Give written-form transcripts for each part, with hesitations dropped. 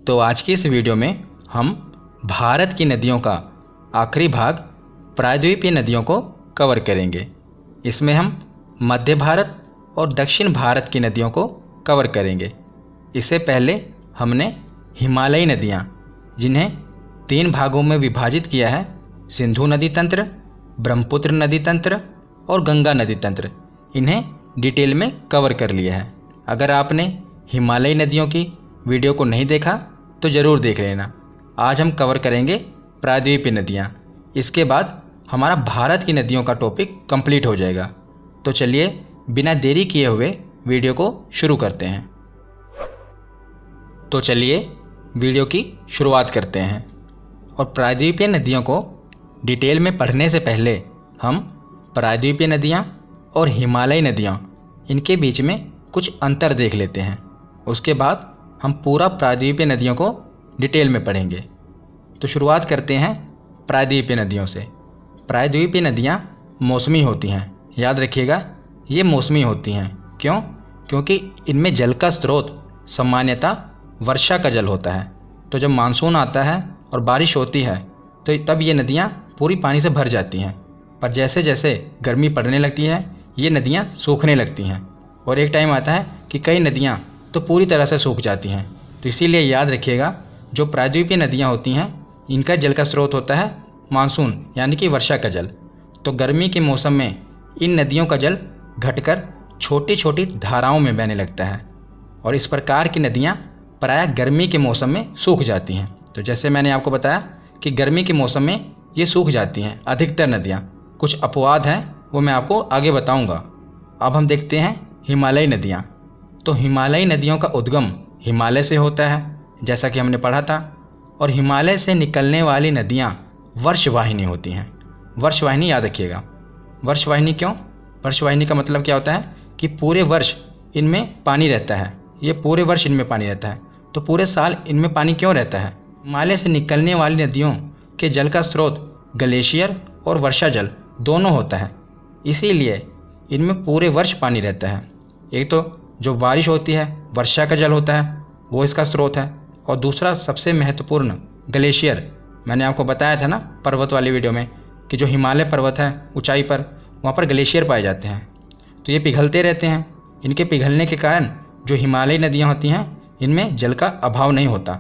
तो आज की इस वीडियो में हम भारत की नदियों का आखिरी भाग प्रायद्वीपीय नदियों को कवर करेंगे। इसमें हम मध्य भारत और दक्षिण भारत की नदियों को कवर करेंगे। इससे पहले हमने हिमालयी नदियाँ, जिन्हें 3 भागों में विभाजित किया है, सिंधु नदी तंत्र, ब्रह्मपुत्र नदी तंत्र और गंगा नदी तंत्र, इन्हें डिटेल में कवर कर लिया है। अगर आपने हिमालयी नदियों की वीडियो को नहीं देखा तो ज़रूर देख लेना। आज हम कवर करेंगे प्रायद्वीपीय नदियाँ। इसके बाद हमारा भारत की नदियों का टॉपिक कंप्लीट हो जाएगा। तो चलिए बिना देरी किए हुए वीडियो को शुरू करते हैं। तो चलिए वीडियो की शुरुआत करते हैं। और प्रायद्वीपीय नदियों को डिटेल में पढ़ने से पहले हम प्रायद्वीपीय नदियाँ और हिमालयी नदियाँ, इनके बीच में कुछ अंतर देख लेते हैं। उसके बाद हम पूरा प्रायद्वीपीय नदियों को डिटेल में पढ़ेंगे। तो शुरुआत करते हैं प्रायद्वीपीय नदियों से। प्रायद्वीपीय नदियाँ मौसमी होती हैं। याद रखिएगा, ये मौसमी होती हैं। क्यों? क्योंकि इनमें जल का स्रोत सामान्यतः वर्षा का जल होता है। तो जब मानसून आता है और बारिश होती है तो तब ये नदियाँ पूरी पानी से भर जाती हैं। पर जैसे जैसे गर्मी पड़ने लगती है ये नदियाँ सूखने लगती हैं और एक टाइम आता है कि कई नदियाँ तो पूरी तरह से सूख जाती हैं। तो इसीलिए याद रखिएगा, जो प्रायद्वीपीय नदियाँ होती हैं इनका जल का स्रोत होता है मानसून यानी कि वर्षा का जल। तो गर्मी के मौसम में इन नदियों का जल घटकर छोटी छोटी धाराओं में बहने लगता है और इस प्रकार की नदियाँ प्रायः गर्मी के मौसम में सूख जाती हैं। तो जैसे मैंने आपको बताया कि गर्मी के मौसम में ये सूख जाती हैं अधिकतर नदियाँ। कुछ अपवाद हैं, वो मैं आपको आगे बताऊँगा। अब हम देखते हैं हिमालयी नदियाँ। तो हिमालयी नदियों का उद्गम हिमालय से होता है, जैसा कि हमने पढ़ा था। और हिमालय से निकलने वाली नदियाँ वर्षवाहिनी होती हैं। वर्षवाहिनी याद रखिएगा। वर्षवाहिनी क्यों? वर्षवाहिनी का मतलब क्या होता है कि पूरे वर्ष इनमें पानी रहता है। ये पूरे वर्ष इनमें पानी रहता है। तो पूरे साल इनमें पानी क्यों रहता है? हिमालय से निकलने वाली नदियों के जल का स्रोत ग्लेशियर और वर्षा जल दोनों होता है, इसीलिए इनमें पूरे वर्ष पानी रहता है। एक तो जो बारिश होती है वर्षा का जल होता है, वो इसका स्रोत है। और दूसरा सबसे महत्वपूर्ण ग्लेशियर, मैंने आपको बताया था ना पर्वत वाली वीडियो में कि जो हिमालय पर्वत है ऊंचाई पर, वहाँ पर ग्लेशियर पाए जाते हैं। तो ये पिघलते रहते हैं। इनके पिघलने के कारण जो हिमालयी नदियाँ होती हैं इनमें जल का अभाव नहीं होता,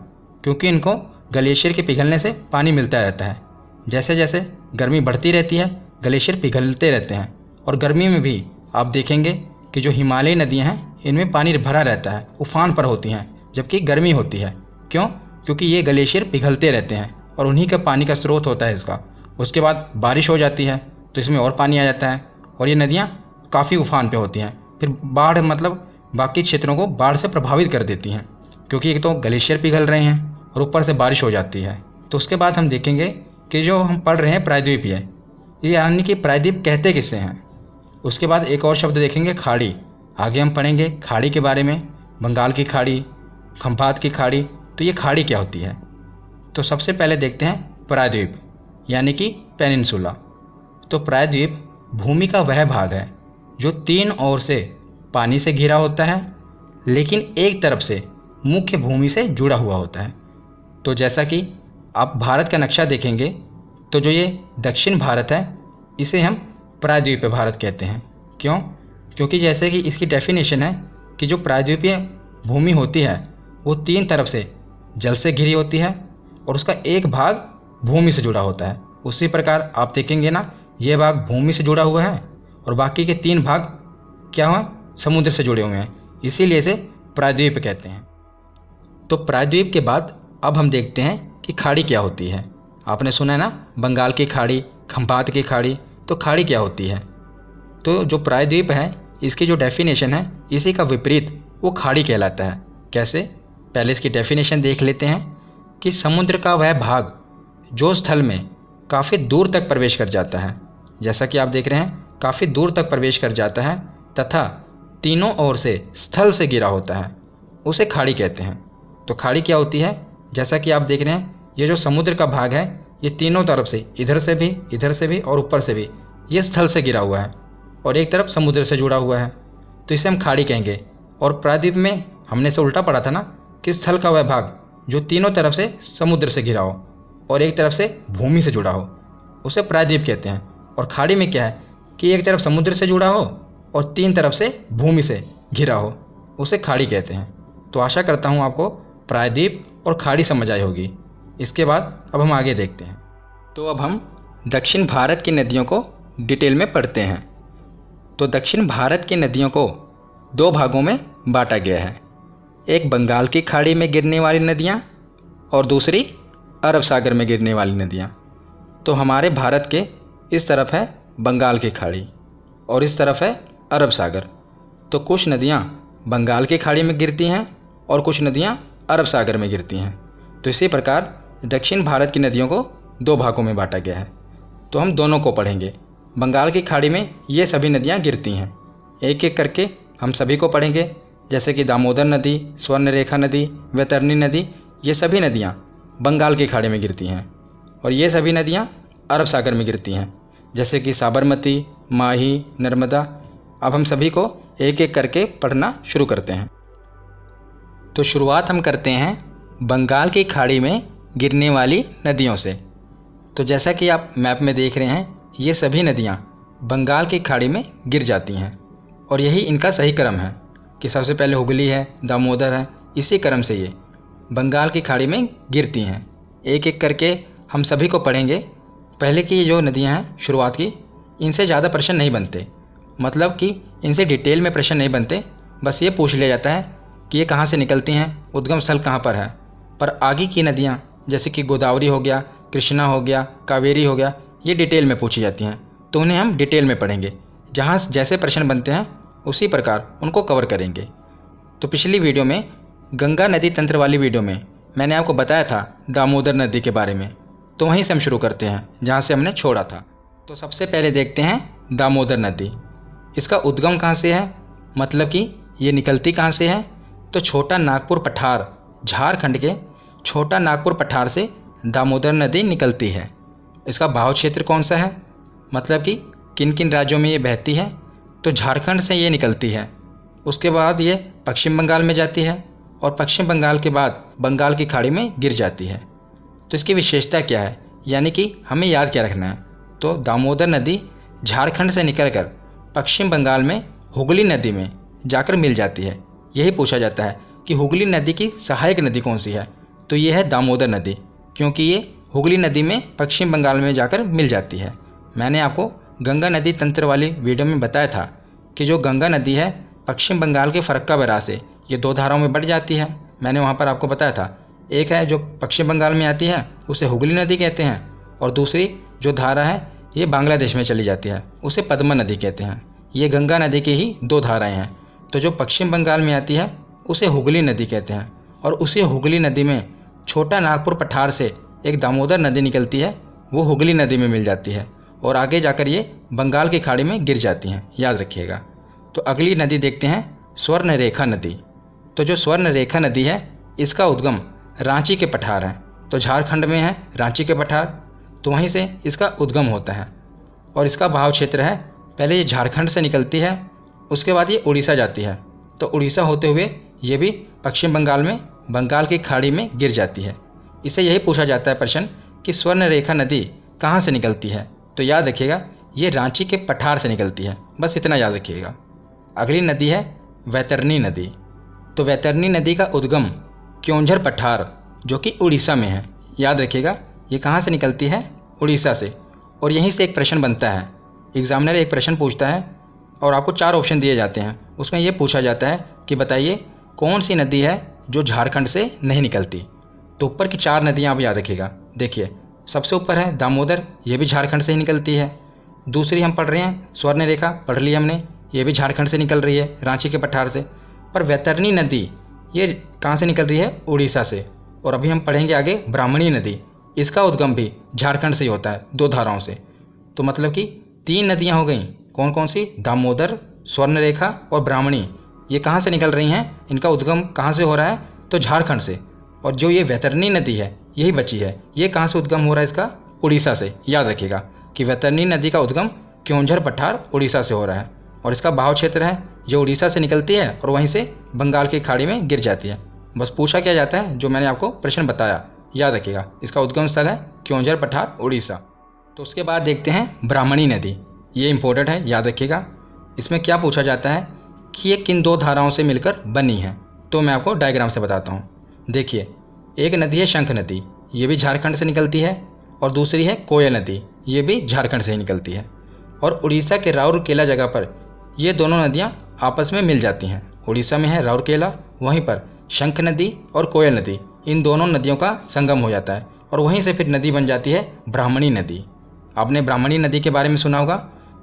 क्योंकि इनको ग्लेशियर के पिघलने से पानी मिलता रहता है। जैसे जैसे गर्मी बढ़ती रहती है ग्लेशियर पिघलते रहते हैं। और गर्मी में भी आप देखेंगे कि जो हिमालयी नदियाँ हैं इनमें पानी भरा रहता है, उफान पर होती हैं, जबकि गर्मी होती है। क्यों? क्योंकि ये ग्लेशियर पिघलते रहते हैं और उन्हीं का पानी का स्रोत होता है इसका। उसके बाद बारिश हो जाती है तो इसमें और पानी आ जाता है और ये नदियाँ काफ़ी उफान पे होती हैं। फिर बाढ़, मतलब बाकी क्षेत्रों को बाढ़ से प्रभावित कर देती हैं, क्योंकि एक तो ग्लेशियर पिघल रहे हैं और ऊपर से बारिश हो जाती है। तो उसके बाद हम देखेंगे कि जो हम पढ़ रहे हैं प्रायद्वीपीय, ये यानी कि प्रायद्वीप कहते किसे हैं। उसके बाद एक और शब्द देखेंगे खाड़ी। आगे हम पढ़ेंगे खाड़ी के बारे में, बंगाल की खाड़ी, खंभात की खाड़ी। तो ये खाड़ी क्या होती है? तो सबसे पहले देखते हैं प्रायद्वीप यानी कि पेनिनसुला। तो प्रायद्वीप भूमि का वह भाग है जो 3 ओर से पानी से घिरा होता है, लेकिन एक तरफ से मुख्य भूमि से जुड़ा हुआ होता है। तो जैसा कि आप भारत का नक्शा देखेंगे तो जो ये दक्षिण भारत है इसे हम प्रायद्वीपीय भारत कहते हैं। क्यों? क्योंकि जैसे कि इसकी डेफिनेशन है कि जो प्रायद्वीपीय भूमि होती है वो 3 तरफ से जल से घिरी होती है और उसका एक भाग भूमि से जुड़ा होता है। उसी प्रकार आप देखेंगे ना, ये भाग भूमि से जुड़ा हुआ है और बाकी के 3 भाग क्या हुआ? समुद्र से जुड़े हुए हैं, इसीलिए इसे प्रायद्वीप कहते हैं। तो प्रायद्वीप के बाद अब हम देखते हैं कि खाड़ी क्या होती है। आपने सुना है ना, बंगाल की खाड़ी, खंभात की खाड़ी। तो खाड़ी क्या होती है? तो जो प्रायद्वीप है इसकी जो डेफिनेशन है इसी का विपरीत वो खाड़ी कहलाता है। कैसे? पहले इसकी डेफिनेशन देख लेते हैं कि समुद्र का वह भाग जो स्थल में काफ़ी दूर तक प्रवेश कर जाता है, जैसा कि आप देख रहे हैं काफ़ी दूर तक प्रवेश कर जाता है तथा तीनों ओर से स्थल से घिरा होता है, उसे खाड़ी कहते हैं। तो खाड़ी क्या होती है? जैसा कि आप देख रहे हैं ये जो समुद्र का भाग है ये तीनों तरफ से, इधर से भी और ऊपर से भी, ये स्थल से घिरा हुआ है और एक तरफ समुद्र से जुड़ा हुआ है, तो इसे हम खाड़ी कहेंगे। और प्रायद्वीप में हमने इसे उल्टा पढ़ा था ना कि स्थल का वह भाग जो तीनों तरफ से समुद्र से घिरा हो और एक तरफ से भूमि से जुड़ा हो, उसे प्रायद्वीप कहते हैं। और खाड़ी में क्या है कि एक तरफ समुद्र से जुड़ा हो और तीन तरफ से भूमि से घिरा हो, उसे खाड़ी कहते हैं। तो आशा करता हूँ आपको प्रायद्वीप और खाड़ी समझ आई होगी। इसके बाद अब हम आगे देखते हैं। तो अब हम दक्षिण भारत की नदियों को डिटेल में पढ़ते हैं। तो दक्षिण भारत की नदियों को दो भागों में बांटा गया है। एक बंगाल की खाड़ी में गिरने वाली नदियाँ और दूसरी अरब सागर में गिरने वाली नदियाँ। तो हमारे भारत के इस तरफ है बंगाल की खाड़ी और इस तरफ है अरब सागर। तो कुछ नदियाँ बंगाल की खाड़ी में गिरती हैं और कुछ नदियाँ अरब सागर में गिरती हैं। तो इसी प्रकार दक्षिण भारत की नदियों को दो भागों में बांटा गया है। तो हम दोनों को पढ़ेंगे। बंगाल की खाड़ी में ये सभी नदियाँ गिरती हैं। एक एक करके हम सभी को पढ़ेंगे, जैसे कि दामोदर नदी, स्वर्णरेखा नदी, वैतरणी नदी, ये सभी नदियाँ बंगाल की खाड़ी में गिरती हैं। और ये सभी नदियाँ अरब सागर में गिरती हैं, जैसे कि साबरमती, माही, नर्मदा। अब हम सभी को एक एक करके पढ़ना शुरू करते हैं। तो शुरुआत हम करते हैं बंगाल की खाड़ी में गिरने वाली नदियों से। तो जैसा कि आप मैप में देख रहे हैं, ये सभी नदियाँ बंगाल की खाड़ी में गिर जाती हैं और यही इनका सही क्रम है कि सबसे पहले हुगली है, दामोदर है, इसी क्रम से ये बंगाल की खाड़ी में गिरती हैं। एक एक करके हम सभी को पढ़ेंगे। पहले की जो नदियाँ हैं शुरुआत की, इनसे ज़्यादा प्रश्न नहीं बनते, मतलब कि इनसे डिटेल में प्रश्न नहीं बनते। बस ये पूछ लिया जाता है कि ये कहाँ से निकलती हैं, उद्गम स्थल कहाँ पर है। पर आगे की नदियाँ जैसे कि गोदावरी हो गया, कृष्णा हो गया, कावेरी हो गया, ये डिटेल में पूछी जाती हैं। तो उन्हें हम डिटेल में पढ़ेंगे। जहाँ जैसे प्रश्न बनते हैं उसी प्रकार उनको कवर करेंगे। तो पिछली वीडियो में गंगा नदी तंत्र वाली वीडियो में मैंने आपको बताया था दामोदर नदी के बारे में। तो वहीं से हम शुरू करते हैं जहाँ से हमने छोड़ा था। तो सबसे पहले देखते हैं दामोदर नदी। इसका उद्गम कहाँ से है, मतलब कि ये निकलती कहाँ से है। तो छोटा नागपुर पठार, झारखंड के छोटा नागपुर पठार से दामोदर नदी निकलती है। इसका बहाव क्षेत्र कौन सा है, मतलब कि किन किन राज्यों में ये बहती है। तो झारखंड से ये निकलती है, उसके बाद ये पश्चिम बंगाल में जाती है और पश्चिम बंगाल के बाद बंगाल की खाड़ी में गिर जाती है। तो इसकी विशेषता क्या है, यानी कि हमें याद क्या रखना है। तो दामोदर नदी झारखंड से निकलकर पश्चिम बंगाल में हुगली नदी में जाकर मिल जाती है। यही पूछा जाता है कि हुगली नदी की सहायक नदी कौन सी है। तो ये है दामोदर नदी, क्योंकि ये हुगली नदी में पश्चिम बंगाल में जाकर मिल जाती है। मैंने आपको गंगा नदी तंत्र वाली वीडियो में बताया था कि जो गंगा नदी है पश्चिम बंगाल के फरक्का बैराज से ये दो धाराओं में बढ़ जाती है। मैंने वहाँ पर आपको बताया था, एक है जो पश्चिम बंगाल में आती है उसे हुगली नदी कहते हैं, और दूसरी जो धारा है ये बांग्लादेश में चली जाती है, उसे पद्मा नदी कहते हैं। ये गंगा नदी की ही दो धाराएं हैं। तो जो पश्चिम बंगाल में आती है उसे हुगली नदी कहते हैं, और उसी हुगली नदी में छोटा नागपुर पठार से एक दामोदर नदी निकलती है, वो हुगली नदी में मिल जाती है और आगे जाकर ये बंगाल की खाड़ी में गिर जाती हैं, याद रखिएगा। तो अगली नदी देखते हैं स्वर्णरेखा नदी। तो जो स्वर्णरेखा नदी है इसका उद्गम रांची के पठार है। तो झारखंड में है रांची के पठार, तो वहीं से इसका उद्गम होता है और इसका बहाव क्षेत्र है, पहले ये झारखंड से निकलती है, उसके बाद ये उड़ीसा जाती है। तो उड़ीसा होते हुए ये भी पश्चिम बंगाल में बंगाल की खाड़ी में गिर जाती है। इसे यही पूछा जाता है प्रश्न कि स्वर्णरेखा नदी कहाँ से निकलती है। तो याद रखिएगा ये रांची के पठार से निकलती है, बस इतना याद रखिएगा। अगली नदी है वैतरणी नदी। तो वैतरणी नदी का उद्गम क्योंझर पठार जो कि उड़ीसा में है, याद रखिएगा ये कहाँ से निकलती है, उड़ीसा से। और यहीं से एक प्रश्न बनता है, एग्जामिनर एक प्रश्न पूछता है और आपको 4 ऑप्शन दिए जाते हैं। उसमें ये पूछा जाता है कि बताइए कौन सी नदी है जो झारखंड से नहीं निकलती। तो ऊपर की 4 नदियाँ आप याद रखिएगा। देखिए सबसे ऊपर है दामोदर, ये भी झारखंड से ही निकलती है। दूसरी हम पढ़ रहे हैं स्वर्णरेखा, पढ़ ली हमने, ये भी झारखंड से निकल रही है, रांची के पठार से। पर वैतरणी नदी ये कहाँ से निकल रही है, उड़ीसा से। और अभी हम पढ़ेंगे आगे ब्राह्मणी नदी, इसका उद्गम भी झारखंड से ही होता है, 2 धाराओं से। तो मतलब कि 3 नदियाँ हो गई, कौन कौन सी, दामोदर, स्वर्णरेखा और ब्राह्मणी। ये कहाँ से निकल रही हैं, इनका उद्गम कहाँ से हो रहा है, तो झारखंड से। और जो ये वैतरणी नदी है यही बची है, ये कहाँ से उद्गम हो रहा है इसका, उड़ीसा से। याद रखिएगा कि वैतरणी नदी का उद्गम क्योंझर पठार उड़ीसा से हो रहा है और इसका बहाव क्षेत्र है जो उड़ीसा से निकलती है और वहीं से बंगाल की खाड़ी में गिर जाती है। बस पूछा क्या जाता है जो मैंने आपको प्रश्न बताया, याद रखिएगा। इसका उद्गम स्थल है क्योंझर पठार उड़ीसा। तो उसके बाद देखते हैं ब्राह्मणी नदी। ये इंपॉर्टेंट है, याद रखिएगा। इसमें क्या पूछा जाता है कि ये किन दो धाराओं से मिलकर बनी है। तो मैं आपको डायग्राम से बताता हूँ। देखिए, एक नदी है शंख नदी, ये भी झारखंड से निकलती है, और दूसरी है कोयल नदी, ये भी झारखंड से ही निकलती है। और उड़ीसा के राउरकेला जगह पर ये दोनों नदियाँ आपस में मिल जाती हैं। उड़ीसा में है राउरकेला, वहीं पर शंख नदी और कोयल नदी, इन दोनों नदियों का संगम हो जाता है, और वहीं से फिर नदी बन जाती है ब्राह्मणी नदी। आपने ब्राह्मणी नदी के बारे में सुना होगा।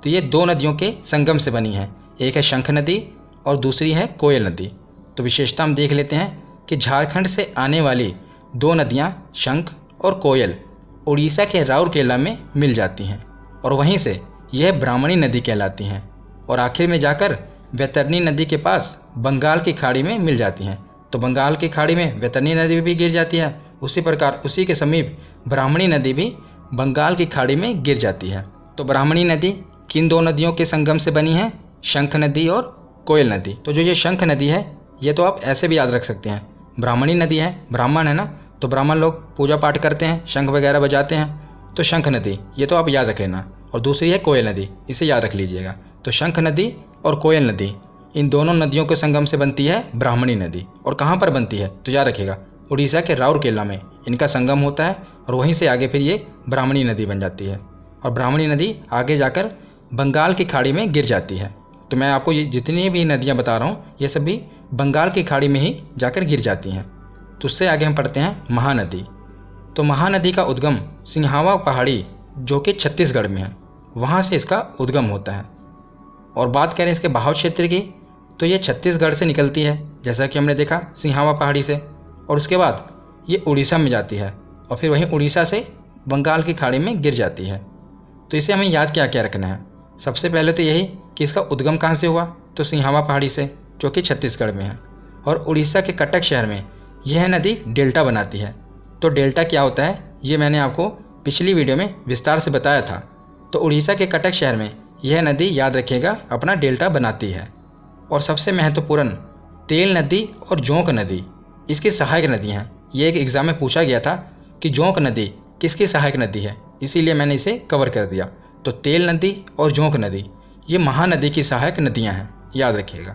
तो ये दो नदियों के संगम से बनी है, एक है शंख नदी और दूसरी है कोयल नदी। तो विशेषता हम देख लेते हैं कि झारखंड से आने वाली दो नदियाँ शंख और कोयल उड़ीसा के राउरकेला में मिल जाती हैं, और वहीं से यह ब्राह्मणी नदी कहलाती हैं, और आखिर में जाकर वैतरणी नदी के पास बंगाल की खाड़ी में मिल जाती हैं। तो बंगाल की खाड़ी में वैतरणी नदी भी गिर जाती है, उसी प्रकार उसी के समीप ब्राह्मणी नदी भी बंगाल की खाड़ी में गिर जाती है। तो ब्राह्मणी नदी किन दो नदियों के संगम से बनी है? शंख नदी और कोयल नदी। तो जो ये शंख नदी है, ये तो आप ऐसे भी याद रख सकते हैं, ब्राह्मणी नदी है, ब्राह्मण है ना, तो ब्राह्मण लोग पूजा पाठ करते हैं, शंख वगैरह बजाते हैं। तो शंख नदी ये तो आप याद रख लेना, और दूसरी है कोयल नदी, इसे याद रख लीजिएगा। तो शंख नदी और कोयल नदी, इन दोनों नदियों के संगम से बनती है ब्राह्मणी नदी। और कहाँ पर बनती है तो याद रखिएगा, उड़ीसा के राउरकेला में इनका संगम होता है, और वहीं से आगे फिर ये ब्राह्मणी नदी बन जाती है, और ब्राह्मणी नदी आगे जाकर बंगाल की खाड़ी में गिर जाती है। तो मैं आपको ये जितनी भी नदियाँ बता रहा हूँ, ये सभी बंगाल की खाड़ी में ही जाकर गिर जाती हैं। तो उससे आगे हम पढ़ते हैं महानदी। तो महानदी का उद्गम सिंहावा पहाड़ी, जो कि छत्तीसगढ़ में है, वहाँ से इसका उद्गम होता है। और बात करें इसके बहाव क्षेत्र की, तो ये छत्तीसगढ़ से निकलती है, जैसा कि हमने देखा सिंहावा पहाड़ी से, और उसके बाद ये उड़ीसा में जाती है, और फिर वहीं उड़ीसा से बंगाल की खाड़ी में गिर जाती है। तो इसे हमें याद क्या क्या रखना है? सबसे पहले तो यही कि इसका उद्गम कहाँ से हुआ, तो सिंहावा पहाड़ी से, जो कि छत्तीसगढ़ में है, और उड़ीसा के कटक शहर में यह नदी डेल्टा बनाती है। तो डेल्टा क्या होता है, ये मैंने आपको पिछली वीडियो में विस्तार से बताया था। तो उड़ीसा के कटक शहर में यह नदी, याद रखिएगा, अपना डेल्टा बनाती है। और सबसे महत्वपूर्ण तेल नदी और जोंक नदी इसकी सहायक नदी हैं। ये एक एग्ज़ाम में पूछा गया था कि जोंक नदी किसकी सहायक नदी है, इसीलिए मैंने इसे कवर कर दिया। तो तेल नदी और जोंक नदी ये महानदी की सहायक नदियाँ हैं, याद रखिएगा।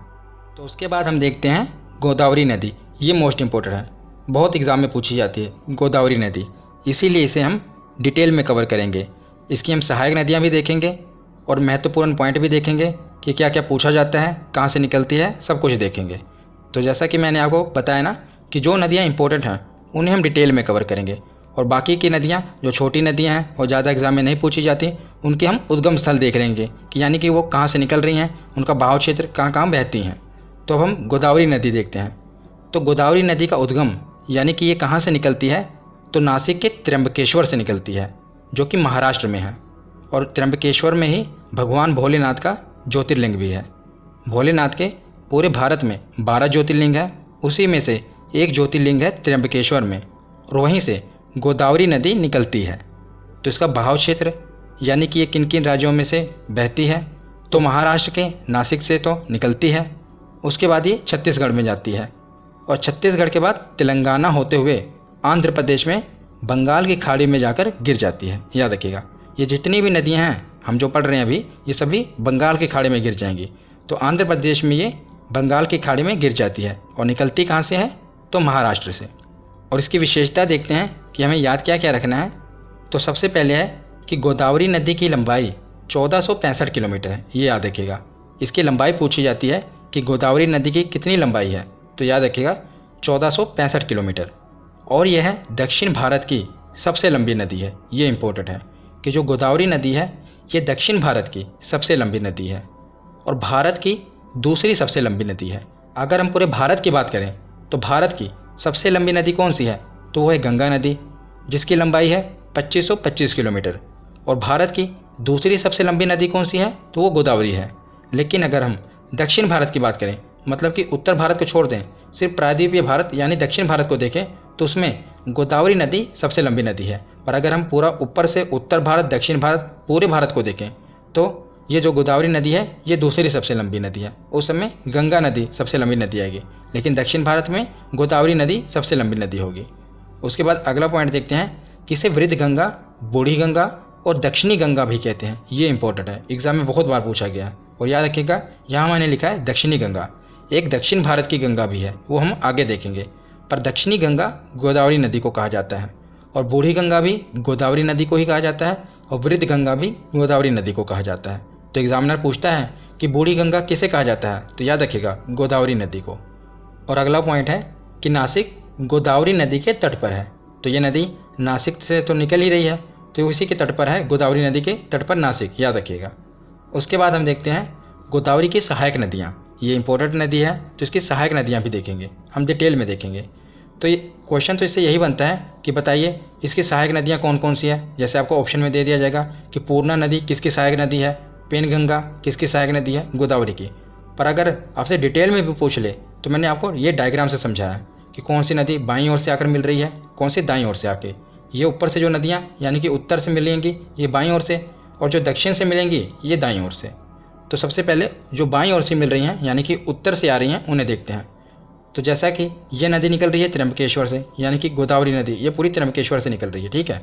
तो उसके बाद हम देखते हैं गोदावरी नदी। ये मोस्ट इम्पोर्टेंट है, बहुत एग्ज़ाम में पूछी जाती है गोदावरी नदी, इसीलिए इसे हम डिटेल में कवर करेंगे। इसकी हम सहायक नदियाँ भी देखेंगे और महत्वपूर्ण पॉइंट भी देखेंगे कि क्या क्या पूछा जाता है, कहाँ से निकलती है, सब कुछ देखेंगे। तो जैसा कि मैंने आपको बताया ना कि जो नदियाँ इंपॉर्टेंट हैं उन्हें हम डिटेल में कवर करेंगे, और बाकी की नदियाँ जो छोटी नदियाँ हैं और ज़्यादा एग्जाम में नहीं पूछी जाती, उनके हम उद्गम स्थल देख लेंगे कि यानी कि वो कहाँ से निकल रही हैं, उनका बहाव क्षेत्र कहाँ कहाँ बहती हैं। तो अब हम गोदावरी नदी देखते हैं। तो गोदावरी नदी का उद्गम यानी कि ये कहाँ से निकलती है, तो नासिक के त्र्यंबकेश्वर से निकलती है, जो कि महाराष्ट्र में है। और त्र्यंबकेश्वर में ही भगवान भोलेनाथ का ज्योतिर्लिंग भी है। भोलेनाथ के पूरे भारत में 12 ज्योतिर्लिंग है, उसी में से एक ज्योतिर्लिंग है त्र्यंबकेश्वर में, और वहीं से गोदावरी नदी निकलती है। तो इसका बहाव क्षेत्र यानी कि ये किन किन राज्यों में से बहती है, तो महाराष्ट्र के नासिक से तो निकलती है, उसके बाद ये छत्तीसगढ़ में जाती है, और छत्तीसगढ़ के बाद तेलंगाना होते हुए आंध्र प्रदेश में बंगाल की खाड़ी में जाकर गिर जाती है। याद रखिएगा, ये जितनी भी नदियां हैं हम जो पढ़ रहे हैं अभी, ये सभी बंगाल की खाड़ी में गिर जाएंगी। तो आंध्र प्रदेश में ये बंगाल की खाड़ी में गिर जाती है, और निकलती कहाँ से है, तो महाराष्ट्र से। और इसकी विशेषता देखते हैं कि हमें याद क्या क्या रखना है। तो सबसे पहले है कि गोदावरी नदी की लंबाई 1465 किलोमीटर है, ये याद रखिएगा। इसकी लंबाई पूछी जाती है कि गोदावरी नदी की कितनी लंबाई है, तो याद रखिएगा 1465 किलोमीटर। और यह है दक्षिण भारत की सबसे लंबी नदी है। ये इंपॉर्टेंट है कि जो गोदावरी नदी है ये दक्षिण भारत की सबसे लंबी नदी है, और भारत की दूसरी सबसे लंबी नदी है। अगर हम पूरे भारत की बात करें तो भारत की सबसे लंबी नदी कौन सी है, तो वो है गंगा नदी, जिसकी लंबाई है 2525 किलोमीटर। और भारत की दूसरी सबसे लंबी नदी कौन सी है, तो वो गोदावरी है। लेकिन अगर हम दक्षिण भारत की बात करें, मतलब कि उत्तर भारत को छोड़ दें, सिर्फ प्रायद्वीपीय भारत यानी दक्षिण भारत को देखें, तो उसमें गोदावरी नदी सबसे लंबी नदी है। पर अगर हम पूरा ऊपर से उत्तर भारत, दक्षिण भारत, पूरे भारत को देखें, तो ये जो गोदावरी नदी है ये दूसरी सबसे लंबी नदी है। उस समय गंगा नदी सबसे लंबी नदी आएगी। लेकिन दक्षिण भारत में गोदावरी नदी सबसे लंबी नदी होगी। उसके बाद अगला पॉइंट देखते हैं, किसे वृद्ध गंगा, बूढ़ी गंगा और दक्षिणी गंगा भी कहते हैं। ये इंपॉर्टेंट है, एग्जाम में बहुत बार पूछा गया है। और याद रखिएगा, यहाँ मैंने लिखा है दक्षिणी गंगा। एक दक्षिण भारत की गंगा भी है, वो हम आगे देखेंगे। पर दक्षिणी गंगा गोदावरी नदी को कहा जाता है, और बूढ़ी गंगा भी गोदावरी नदी को ही कहा जाता है, और वृद्ध गंगा भी गोदावरी नदी को कहा जाता है। तो एग्जामिनर पूछता है कि बूढ़ी गंगा किसे कहा जाता है, तो याद रखिएगा गोदावरी नदी को। और अगला पॉइंट है कि नासिक गोदावरी नदी के तट पर है। तो ये नदी नासिक से तो निकल ही रही है, तो इसी के तट पर है, गोदावरी नदी के तट पर नासिक, याद रखिएगा। उसके बाद हम देखते हैं गोदावरी की सहायक नदियाँ। ये इंपॉर्टेंट नदी है, तो इसकी सहायक नदियाँ भी देखेंगे, हम डिटेल में देखेंगे। तो ये क्वेश्चन तो इससे यही बनता है कि बताइए इसकी सहायक नदियाँ कौन कौन सी है। जैसे आपको ऑप्शन में दे दिया जाएगा कि पूर्णा नदी किसकी सहायक नदी है, पेनगंगा किसकी सहायक नदी है, गोदावरी की। पर अगर आपसे डिटेल में भी पूछ ले तो मैंने आपको ये डायग्राम से समझाया कि कौन सी नदी बाईं ओर से आकर मिल रही है, कौन सी दाईं ओर से आके। ये ऊपर से जो नदियाँ यानी कि उत्तर से मिलेंगी ये बाईं ओर से, और जो दक्षिण से मिलेंगी ये दाईं ओर से। तो सबसे पहले जो बाईं ओर से मिल रही हैं यानी कि उत्तर से आ रही हैं उन्हें देखते हैं। तो जैसा कि ये नदी निकल रही है त्र्यंबकेश्वर से, यानी कि गोदावरी नदी ये पूरी त्र्यंबकेश्वर से निकल रही है, ठीक है।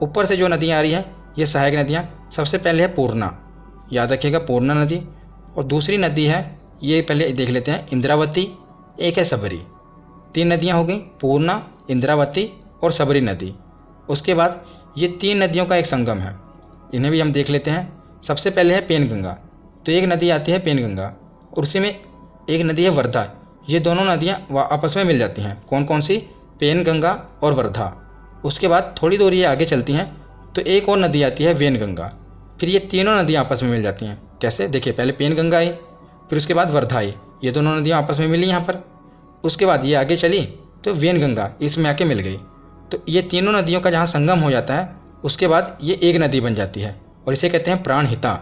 ऊपर से जो नदियाँ आ रही हैं ये सहायक नदियाँ। सबसे पहले है पूर्णा, याद रखिएगा पूर्णा नदी। और दूसरी नदी है, ये पहले देख लेते हैं, इंद्रावती, एक है सबरी। 3 नदियाँ हो गई, पूर्णा, इंद्रावती और सबरी नदी। उसके बाद ये 3 नदियों का एक संगम है, इन्हें भी हम देख लेते हैं। सबसे पहले है पेनगंगा, तो एक नदी आती है पेनगंगा, और उसी में एक नदी है वर्धा। ये दोनों नदियाँ आपस में मिल जाती हैं, कौन कौन सी, पेनगंगा और वर्धा। उसके बाद थोड़ी दूर ये आगे चलती हैं तो एक और नदी आती है वेनगंगा। फिर ये तीनों नदियाँ आपस में मिल जाती हैं। कैसे, देखिए पहले पेनगंगा आई, फिर उसके बाद वर्धा आई, ये दोनों नदियाँ आपस में मिली यहाँ पर। उसके बाद ये आगे चली तो वेनगंगा इसमें आके मिल गई। तो ये तीनों नदियों का जहाँ संगम हो जाता है उसके बाद ये एक नदी बन जाती है, और इसे कहते हैं प्राणहिता।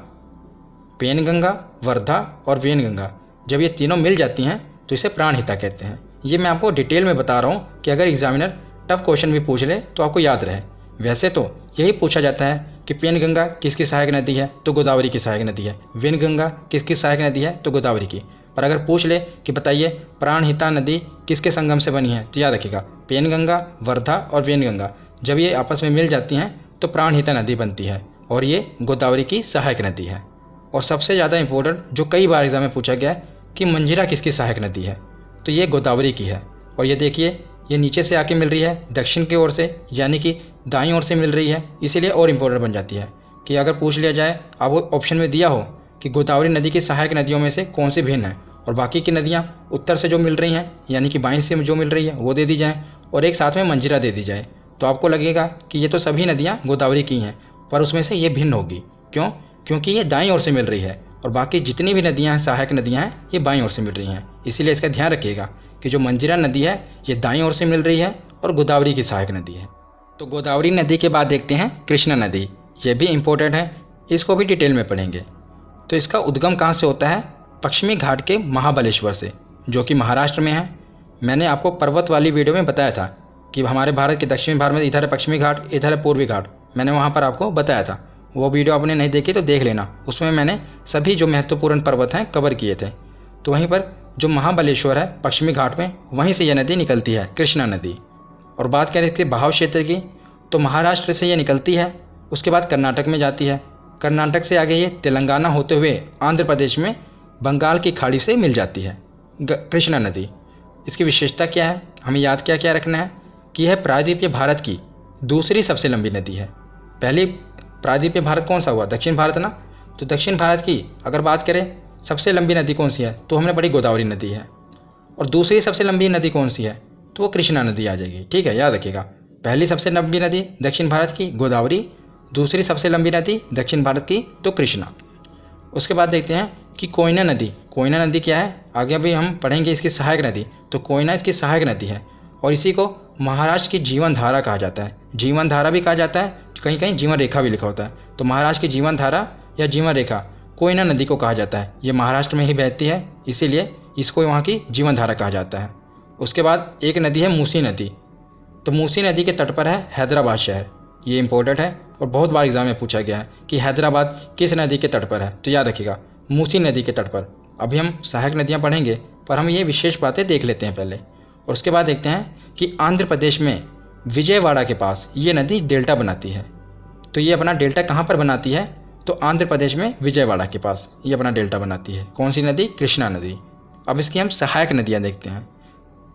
पेनगंगा, वर्धा और वेनगंगा जब ये तीनों मिल जाती हैं तो इसे प्राणहिता कहते हैं। ये मैं आपको डिटेल में बता रहा हूँ कि अगर एग्जामिनर टफ क्वेश्चन भी पूछ ले तो आपको याद रहे। वैसे तो यही पूछा जाता है कि पेनगंगा किसकी सहायक नदी है, तो गोदावरी की सहायक नदी है। वेनगंगा किसकी सहायक नदी है, तो गोदावरी की। पर अगर पूछ ले कि बताइए प्राणहिता नदी किसके संगम से बनी है, तो याद रखिएगा पेनगंगा, वर्धा और वेनगंगा जब ये आपस में मिल जाती हैं तो प्राणहिता नदी बनती है, और ये गोदावरी की सहायक नदी है। और सबसे ज़्यादा इंपॉर्टेंट जो कई बार एग्जाम में पूछा गया है कि मंजीरा किसकी सहायक नदी है, तो ये गोदावरी की है। और ये देखिए ये नीचे से आके मिल रही है दक्षिण की ओर से, यानी कि दाईं ओर से मिल रही है, इसीलिए और इम्पोर्टेंट बन जाती है कि अगर पूछ लिया जाए, आप वो ऑप्शन में दिया हो कि गोदावरी नदी की सहायक नदियों में से कौन सी भिन्न है, और बाकी की नदियाँ उत्तर से जो मिल रही हैं यानी कि बाईं से जो मिल रही है वो दे दी जाए, और एक साथ में मंजीरा दे दी जाए, तो आपको लगेगा कि ये तो सभी नदियाँ गोदावरी की हैं, पर उसमें से ये भिन्न होगी। क्यों? क्योंकि ये दाईं ओर से मिल रही है, और बाकी जितनी भी नदियाँ हैं सहायक नदियाँ हैं ये बाईं ओर से मिल रही हैं। इसीलिए इसका ध्यान रखिएगा कि जो मंजीरा नदी है ये दाईं ओर से मिल रही है और गोदावरी की सहायक नदी है। तो गोदावरी नदी के बाद देखते हैं कृष्णा नदी, ये भी इम्पोर्टेंट है, इसको भी डिटेल में पढ़ेंगे। तो इसका उद्गम कहाँ से होता है, पश्चिमी घाट के महाबलेश्वर से, जो कि महाराष्ट्र में है। मैंने आपको पर्वत वाली वीडियो में बताया था कि हमारे भारत के दक्षिणी भारत में इधर है पश्चिमी घाट, इधर है पूर्वी घाट, मैंने वहाँ पर आपको बताया था। वो वीडियो आपने नहीं देखी तो देख लेना, उसमें मैंने सभी जो महत्वपूर्ण पर्वत हैं कवर किए थे। तो वहीं पर जो महाबलेश्वर है पश्चिमी घाट में, वहीं से यह नदी निकलती है, कृष्णा नदी। और बात करें इसके बहाव क्षेत्र की, तो महाराष्ट्र से ये निकलती है, उसके बाद कर्नाटक में जाती है, कर्नाटक से आगे ये तेलंगाना होते हुए आंध्र प्रदेश में बंगाल की खाड़ी से मिल जाती है कृष्णा नदी। इसकी विशेषता क्या है, हमें याद क्या क्या रखना है कि यह प्रायद्वीपीय भारत की दूसरी सबसे लंबी नदी है। पहली प्रायद्वीपीय भारत कौन सा हुआ, दक्षिण भारत ना। तो दक्षिण भारत की अगर बात करें सबसे लंबी नदी कौन सी है, तो हमने पढ़ी गोदावरी नदी है। और दूसरी सबसे लंबी नदी कौन सी है, तो वो कृष्णा नदी आ जाएगी, ठीक है, याद रखिएगा। पहली सबसे लंबी नदी दक्षिण भारत की गोदावरी, दूसरी सबसे लंबी नदी दक्षिण भारत की तो कृष्णा। उसके बाद देखते हैं कि कोयना नदी, कोयना नदी क्या है, आगे भी हम पढ़ेंगे इसकी सहायक नदी। तो कोयना इसकी सहायक नदी है, और इसी को महाराष्ट्र की जीवन धारा कहा जाता है। जीवन धारा भी कहा जाता है, कहीं कहीं जीवन रेखा भी लिखा होता है। तो महाराष्ट्र की जीवन धारा या जीवन रेखा कोयना नदी को कहा जाता है। ये महाराष्ट्र में ही बहती है, इसीलिए इसको वहाँ की जीवन धारा कहा जाता है। उसके बाद एक नदी है मूसी नदी, तो मूसी नदी के तट पर है हैदराबाद शहर। ये इंपॉर्टेंट है और बहुत बार एग्जाम में पूछा गया है कि हैदराबाद किस नदी के तट पर है, तो याद रखिएगा मूसी नदी के तट पर। अभी हम सहायक नदियाँ पढ़ेंगे, पर हम ये विशेष बातें देख लेते हैं पहले, और उसके बाद देखते हैं कि आंध्र प्रदेश में विजयवाड़ा के पास ये नदी डेल्टा बनाती है। तो ये अपना डेल्टा कहाँ पर बनाती है? तो आंध्र प्रदेश में विजयवाड़ा के पास ये अपना डेल्टा बनाती है। कौन सी नदी? कृष्णा नदी। अब इसकी हम सहायक नदियाँ देखते हैं।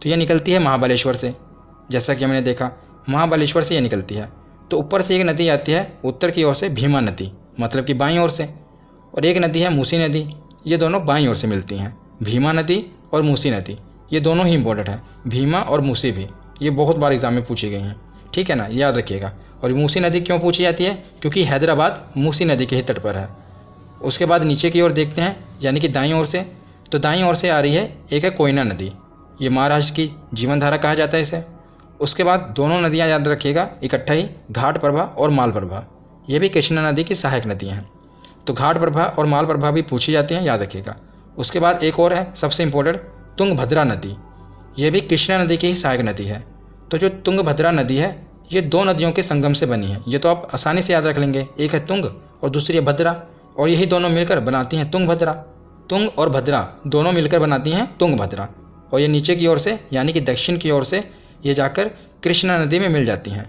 तो ये निकलती है महाबलेश्वर से, जैसा कि हमने देखा महाबलेश्वर से ये निकलती है। तो ऊपर से एक नदी आती है उत्तर की ओर से, भीमा नदी, मतलब कि बाईं ओर से, और एक नदी है मूसी नदी। ये दोनों बाईं ओर से मिलती हैं। भीमा नदी और मूसी नदी ये दोनों ही इंपॉर्टेंट है। भीमा और मूसी भी ये बहुत बार एग्जाम में पूछी गई हैं, ठीक है ना, याद रखिएगा। और मूसी नदी क्यों पूछी जाती है? क्योंकि हैदराबाद मूसी नदी के ही तट पर है। उसके बाद नीचे की ओर देखते हैं, यानी कि दाईं ओर से। तो दाईं ओर से आ रही है, एक है कोयना नदी, ये महाराष्ट्र की जीवन धारा कहा जाता है इसे। उसके बाद दोनों नदियाँ याद रखिएगा इकट्ठा ही, घाट प्रभा और माल प्रभा, ये भी कृष्णा नदी की सहायक नदियाँ हैं। तो घाट प्रभा और माल प्रभा भी पूछी जाती हैं, याद रखिएगा। उसके बाद एक और है सबसे इम्पोर्टेंट, तुंगभद्रा नदी, ये भी कृष्णा नदी की ही सहायक नदी है। तो जो तुंगभद्रा नदी है ये दो नदियों के संगम से बनी है। ये तो आप आसानी से याद रख लेंगे, एक है तुंग और दूसरी है भद्रा, और यही दोनों मिलकर बनाती हैं तुंगभद्रा। तुंग और भद्रा दोनों मिलकर बनाती हैं तुंगभद्रा, और ये नीचे की ओर से यानी कि दक्षिण की ओर से ये जाकर कृष्णा नदी में मिल जाती हैं।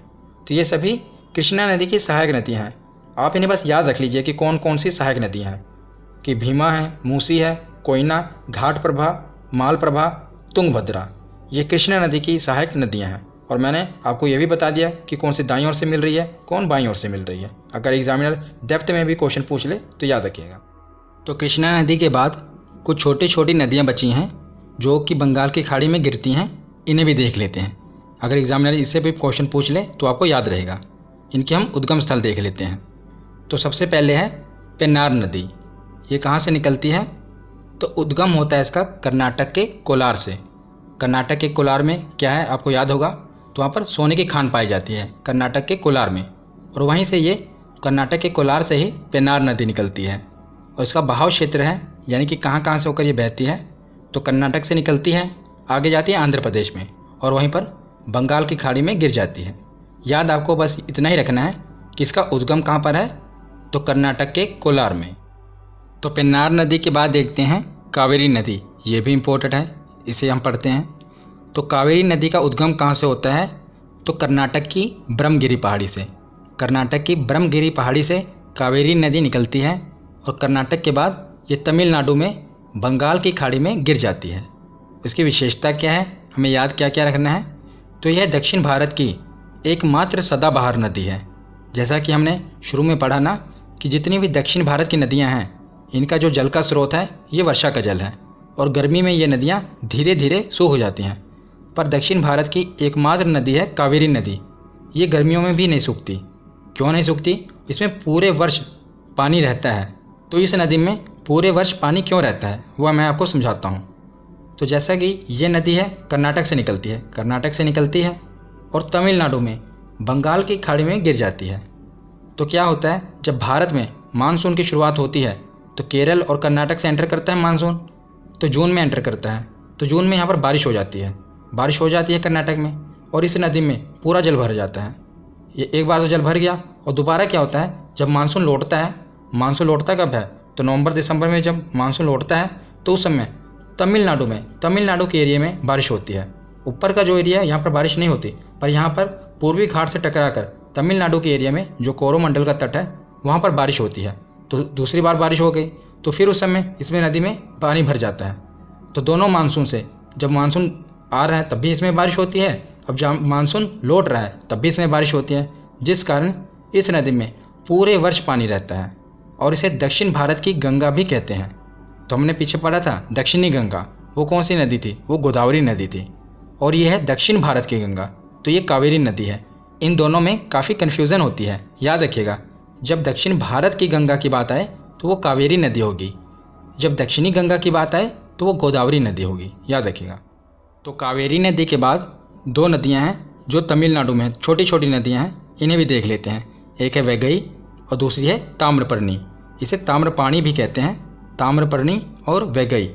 तो ये सभी कृष्णा नदी की सहायक नदियाँ हैं। आप इन्हें बस याद रख लीजिए कि कौन कौन सी सहायक नदियाँ हैं, कि भीमा है, मूसी है, कोयना, घाट प्रभा, माल प्रभा, तुंगभद्रा, ये कृष्णा नदी की सहायक नदियाँ हैं। और मैंने आपको ये भी बता दिया कि कौन सी दाईं ओर से मिल रही है, कौन बाईं ओर से मिल रही है। अगर एग्जामिनर डेप्थ में भी क्वेश्चन पूछ ले तो याद रखिएगा। तो कृष्णा नदी के बाद कुछ छोटी छोटी नदियाँ बची हैं जो कि बंगाल की खाड़ी में गिरती हैं, इन्हें भी देख लेते हैं। अगर एग्जामिनर इससे भी क्वेश्चन पूछ ले तो आपको याद रहेगा। इनके हम उद्गम स्थल देख लेते हैं। तो सबसे पहले है पेन्नार नदी। ये कहाँ से निकलती है? तो उद्गम होता है इसका कर्नाटक के कोलार से। कर्नाटक के कोलार में क्या है आपको याद होगा, तो वहाँ पर सोने की खान पाई जाती है कर्नाटक के कोलार में, और वहीं से ये कर्नाटक के कोलार से ही पेन्नार नदी निकलती है। और इसका बहाव क्षेत्र है, यानी कि कहाँ कहाँ से होकर ये बहती है, तो कर्नाटक से निकलती है, आगे जाती है आंध्र प्रदेश में, और वहीं पर बंगाल की खाड़ी में गिर जाती है। याद आपको बस इतना ही रखना है कि इसका उद्गम कहाँ पर है, तो कर्नाटक के कोलार में। तो पेन्नार नदी के बाद देखते हैं कावेरी नदी। ये भी इम्पोर्टेंट है, इसे हम पढ़ते हैं। तो कावेरी नदी का उद्गम कहाँ से होता है? तो कर्नाटक की ब्रह्मगिरी पहाड़ी से। कर्नाटक की ब्रह्मगिरी पहाड़ी से कावेरी नदी निकलती है, और कर्नाटक के बाद ये तमिलनाडु में बंगाल की खाड़ी में गिर जाती है। इसकी विशेषता क्या है, हमें याद क्या क्या रखना है? तो यह दक्षिण भारत की एकमात्र सदाबहार नदी है। जैसा कि हमने शुरू में पढ़ा ना कि जितनी भी दक्षिण भारत की नदियाँ हैं, इनका जो जल का स्रोत है ये वर्षा का जल है, और गर्मी में ये नदियाँ धीरे धीरे सूख हो जाती हैं। पर दक्षिण भारत की एकमात्र नदी है कावेरी नदी, ये गर्मियों में भी नहीं सूखती। क्यों नहीं सूखती? इसमें पूरे वर्ष पानी रहता है। तो इस नदी में पूरे वर्ष पानी क्यों रहता है वह मैं आपको समझाता हूँ। तो जैसा कि ये नदी है कर्नाटक से निकलती है, कर्नाटक से निकलती है और तमिलनाडु में बंगाल की खाड़ी में गिर जाती है। तो क्या होता है, जब भारत में मानसून की शुरुआत होती है तो केरल और कर्नाटक से एंटर करता है मानसून, तो जून में एंटर करता है। तो जून में यहाँ पर बारिश हो जाती है, बारिश हो जाती है कर्नाटक में, और इस नदी में पूरा जल भर जाता है। ये एक बार तो जल भर गया, और दोबारा क्या होता है, जब मानसून लौटता है, मानसून लौटता कब है, तो नवंबर दिसंबर में जब मानसून लौटता है तो उस समय तमिलनाडु के एरिया में बारिश होती है। ऊपर का जो एरिया है यहाँ पर बारिश नहीं होती, पर यहाँ पर पूर्वी घाट से टकराकर तमिलनाडु के एरिया में जो कोरोमंडल का तट है वहाँ पर बारिश होती है। तो दूसरी बार बारिश हो गई, तो फिर उस समय इसमें नदी में पानी भर जाता है। तो दोनों मानसून से, जब मानसून आ रहा है तब भी इसमें बारिश होती है, अब जब मानसून लौट रहा है तब भी इसमें बारिश होती है, जिस कारण इस नदी में पूरे वर्ष पानी रहता है, और इसे दक्षिण भारत की गंगा भी कहते हैं। तो हमने पीछे पढ़ा था दक्षिणी गंगा, वो कौन सी नदी थी, वो गोदावरी नदी थी, और ये है दक्षिण भारत की गंगा, तो ये कावेरी नदी है। इन दोनों में काफ़ी कन्फ्यूज़न होती है, याद रखिएगा। जब दक्षिण भारत की गंगा की बात आए तो वो कावेरी नदी होगी, जब दक्षिणी गंगा की बात आए तो वो गोदावरी नदी होगी, याद रखिएगा। तो कावेरी नदी के बाद दो नदियाँ हैं जो तमिलनाडु में छोटी छोटी नदियाँ हैं, इन्हें भी देख लेते हैं। एक है वैगई और दूसरी है ताम्रपर्णी। इसे ताम्रपाणी भी कहते हैं, ताम्रपर्णी और वैगई,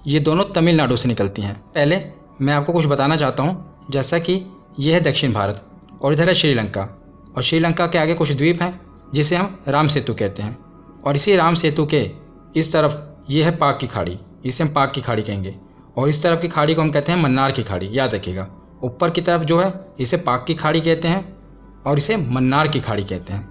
ये दोनों तमिलनाडु से निकलती हैं। पहले मैं आपको कुछ बताना चाहता हूँ, जैसा कि ये है दक्षिण भारत और इधर है श्रीलंका, और श्रीलंका के आगे कुछ द्वीप हैं जिसे हम राम सेतु कहते हैं, और इसी राम सेतु के इस तरफ ये है पाक की खाड़ी, इसे हम पाक की खाड़ी कहेंगे, और इस तरफ की खाड़ी को हम कहते हैं मन्नार की खाड़ी। याद रखिएगा, ऊपर की तरफ जो है इसे पाक की खाड़ी कहते हैं और इसे मन्नार की खाड़ी कहते हैं।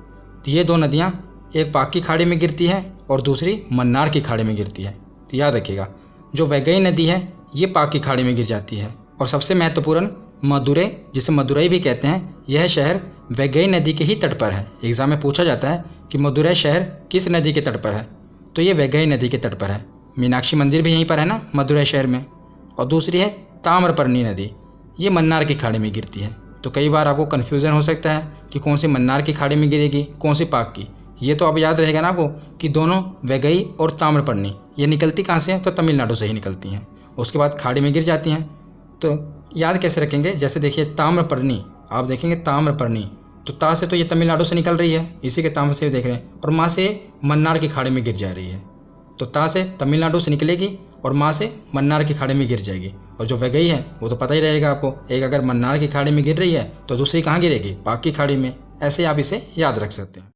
तो ये दो नदियाँ, एक पाक की खाड़ी में गिरती है और दूसरी मन्नार की खाड़ी में गिरती है। तो याद रखिएगा, जो वैगई नदी है ये पाक की खाड़ी में गिर जाती है। और सबसे महत्वपूर्ण मदुरै, जिसे मदुरई भी कहते हैं, यह शहर वैगई नदी के ही तट पर है। एग्जाम में पूछा जाता है कि मदुरै शहर किस नदी के तट पर है, तो ये वैगई नदी के तट पर है। मीनाक्षी मंदिर भी यहीं पर है ना, मदुरै शहर में। और दूसरी है ताम्रपर्णी नदी, ये मन्नार की खाड़ी में गिरती है। तो कई बार आपको कन्फ्यूज़न हो सकता है कि कौन सी मन्नार की खाड़ी में गिरेगी, कौन सी पाक की। ये तो अब याद रहेगा ना आपको कि दोनों वैगई और ताम्रपर्णी ये निकलती कहाँ से हैं, तो तमिलनाडु से ही निकलती हैं, उसके बाद खाड़ी में गिर जाती हैं। तो याद कैसे रखेंगे, जैसे देखिए ताम्रपर्णी, आप देखेंगे ताम्रपर्णी, तो ता से तो ये तमिलनाडु से निकल रही है, इसी के ताम्र से देख रहे हैं, और माँ से मन्नार की खाड़ी में गिर जा रही है। तो ता से तमिलनाडु से निकलेगी और माँ से मन्नार की खाड़ी में गिर जाएगी। और जो वैगई है वो तो पता ही रहेगा आपको, एक अगर मन्नार की खाड़ी में गिर रही है तो दूसरी कहाँ गिरेगी, पाक की खाड़ी में। ऐसे आप इसे याद रख सकते हैं।